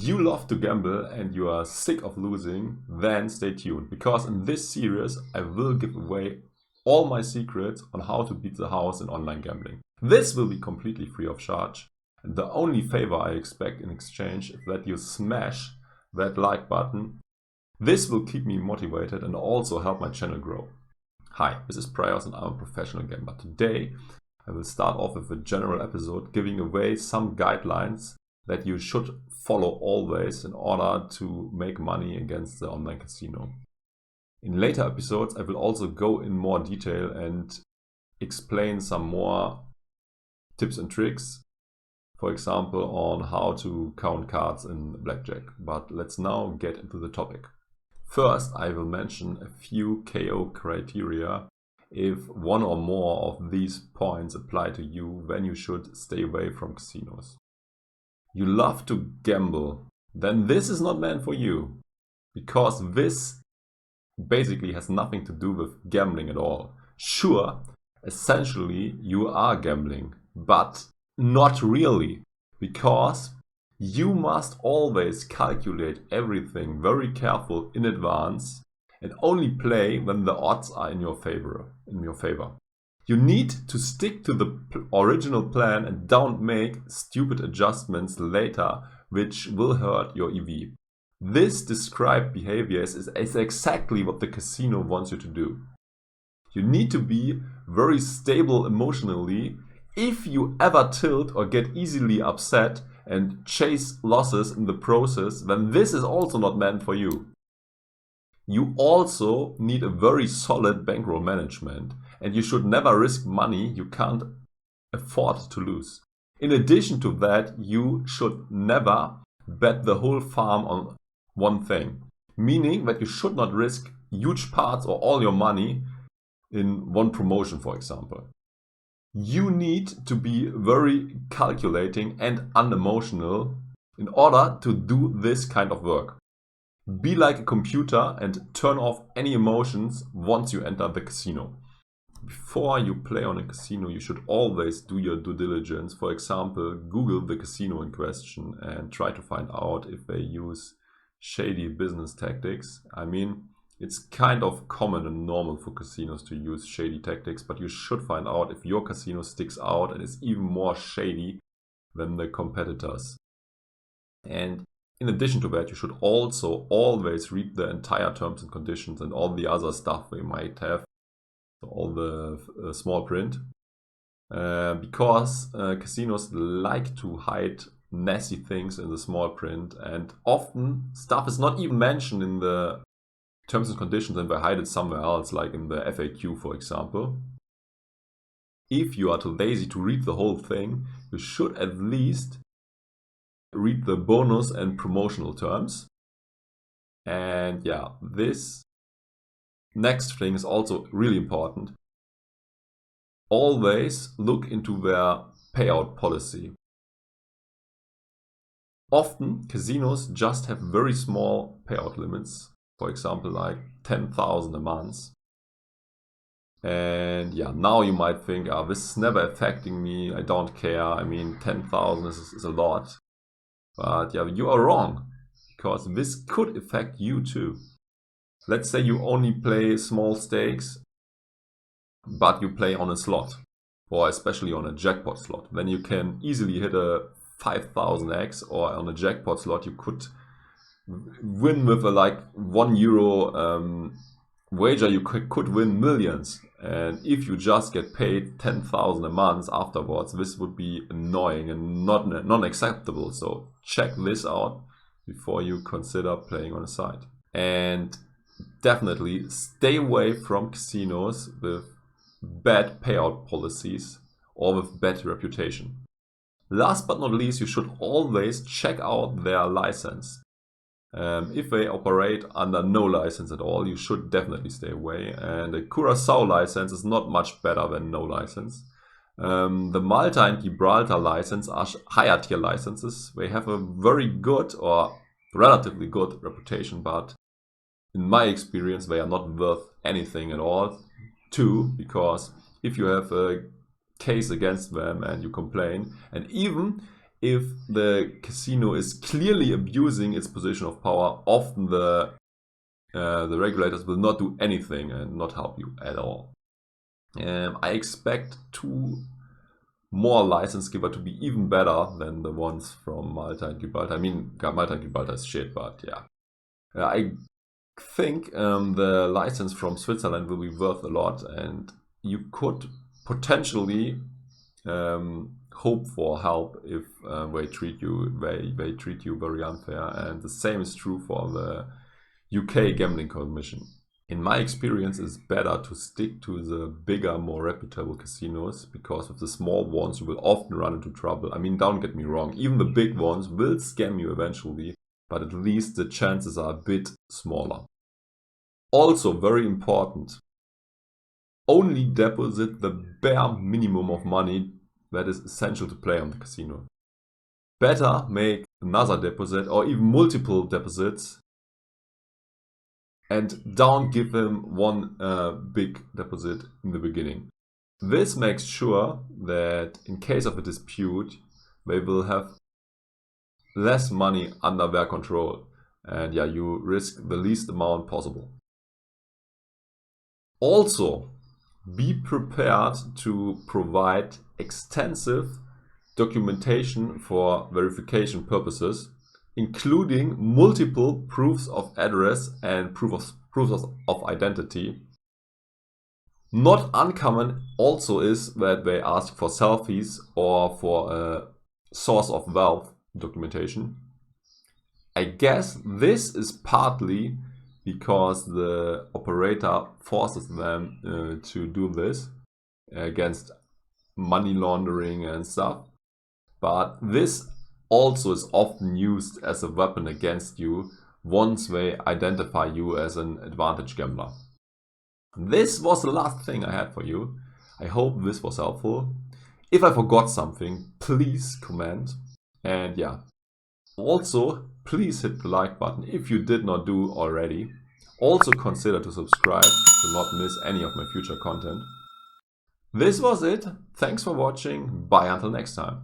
you love to gamble and you are sick of losing, then stay tuned, because in this series I will give away all my secrets on how to beat the house in online gambling. This will be completely free of charge, and the only favor I expect in exchange is that you smash that like button. This will keep me motivated and also help my channel grow. Hi, this is Praios and I'm a professional gamer. Today I will start off with a general episode giving away some guidelines that you should follow always in order to make money against the online casino. In later episodes I will also go in more detail and explain some more tips and tricks, for example on how to count cards in blackjack. But let's now get into the topic. First, I will mention a few KO criteria if one or more of these points apply to you, when you should stay away from casinos. You love to gamble, then this is not meant for you, because this basically has nothing to do with gambling at all. Sure, essentially you are gambling, but not really, because you must always calculate everything very careful in advance and only play when the odds are in your favor. You need to stick to the original plan and don't make stupid adjustments later which will hurt your EV. This described behavior is exactly what the casino wants you to do. You need to be very stable emotionally. If you ever tilt or get easily upset and chase losses in the process, then this is also not meant for you. You also need a very solid bankroll management, and you should never risk money you can't afford to lose. In addition to that, you should never bet the whole farm on one thing, meaning that you should not risk huge parts or all your money in one promotion, for example. You need to be very calculating and unemotional in order to do this kind of work. Be like a computer and turn off any emotions once you enter the casino. Before you play on a casino, you should always do your due diligence. For example, Google the casino in question and try to find out if they use shady business tactics. I mean, it's kind of common and normal for casinos to use shady tactics, but you should find out if your casino sticks out and is even more shady than the competitors. And in addition to that, you should also always read the entire terms and conditions and all the other stuff they might have, all the small print, because casinos like to hide nasty things in the small print, and often stuff is not even mentioned in the terms and conditions and they hide it somewhere else, like in the FAQ, for example. If you are too lazy to read the whole thing, you should at least read the bonus and promotional terms. And yeah, this next thing is also really important. Always look into their payout policy. Often casinos just have very small payout limits, for example like 10,000 a month. And yeah, now you might think, this is never affecting me, I don't care. I mean, 10,000 is a lot. But yeah, you are wrong, because this could affect you too. Let's say you only play small stakes, but you play on a slot, or especially on a jackpot slot. Then you can easily hit a 5,000x, or on a jackpot slot you could win with a like €1 wager, you could win millions. And if you just get paid 10,000 a month afterwards, this would be annoying and not acceptable. So check this out before you consider playing on a site. And definitely stay away from casinos with bad payout policies or with bad reputation. Last but not least, you should always check out their license. If they operate under no license at all, you should definitely stay away. And the Curacao license is not much better than no license. The Malta and Gibraltar license are higher tier licenses. They have a very good or relatively good reputation, but in my experience they are not worth anything at all too, because if you have a case against them and you complain, and even if the casino is clearly abusing its position of power, often the regulators will not do anything and not help you at all. I expect 2 more license giver to be even better than the ones from Malta and Gibraltar. I mean, Malta and Gibraltar is shit, but yeah. I think the license from Switzerland will be worth a lot, and you could potentially hope for help if they treat you very unfair. And the same is true for the UK Gambling Commission. In my experience, it's better to stick to the bigger, more reputable casinos, because with the small ones you will often run into trouble. I mean, don't get me wrong, even the big ones will scam you eventually, but at least the chances are a bit smaller. Also, very important, only deposit the bare minimum of money that is essential to play on the casino. Better make another deposit or even multiple deposits, and don't give them one big deposit in the beginning. This makes sure that in case of a dispute, they will have less money under their control, and yeah, you risk the least amount possible. Also, be prepared to provide extensive documentation for verification purposes, including multiple proofs of address and proofs of identity. Not uncommon also is that they ask for selfies or for a source of wealth documentation. I guess this is partly because the operator forces them to do this against money laundering and stuff. But this also is often used as a weapon against you once they identify you as an advantage gambler. This was the last thing I had for you. I hope this was helpful. If I forgot something, please comment. And yeah, also please hit the like button if you did not do already. Also consider to subscribe to not miss any of my future content. This was it. Thanks for watching. Bye until next time.